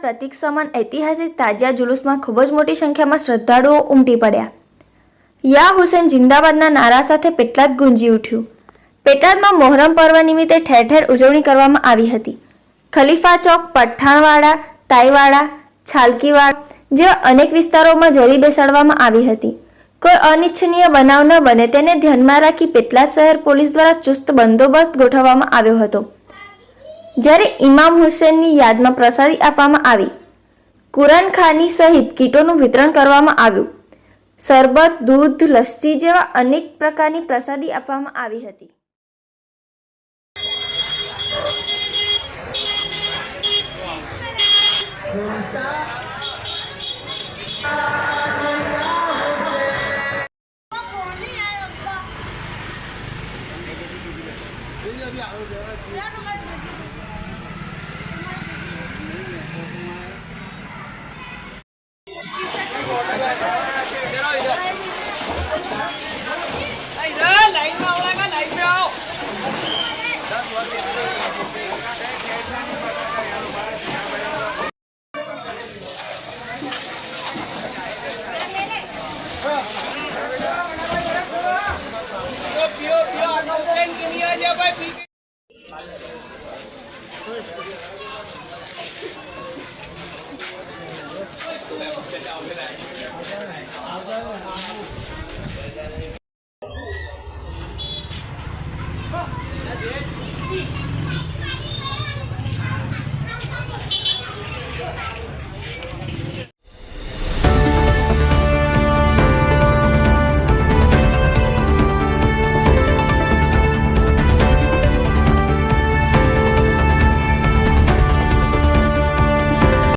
પ્રતીક સમાન ઐતિહાસિક તાજિયા જુલુસમાં ખૂબ જ મોટી સંખ્યામાં શ્રદ્ધાળુઓ ઉમટી પડ્યા। યા હુસેન જિંદાબાદના નારા સાથે પેટલાદ ગુંજી ઉઠ્યું। પેટલાદમાં મોહરમ પર્વ નિમિત્તે ઠેર ઠેર ઉજવણી કરવામાં આવી હતી। ખલીફા ચોક, પઠાણવાડા, તાઈવાડા, છાલકીવાડા જેવા અનેક વિસ્તારોમાં જરી બેસાડવામાં આવી હતી। કોઈ અનિચ્છનીય બનાવ ન બને તેને ધ્યાનમાં રાખી પેટલાદ શહેર પોલીસ દ્વારા ચુસ્ત બંદોબસ્ત ગોઠવવામાં આવ્યો હતો। જ્યારે ઇમામ હુસેનની યાદમાં પ્રસાદી આપવામાં આવી। કુરાનખાની સહિત કીટોનું વિતરણ કરવામાં આવ્યું। શરબત, દૂધ, લસ્સી જેવા અનેક પ્રકારની પ્રસાદી આપવામાં આવી હતી।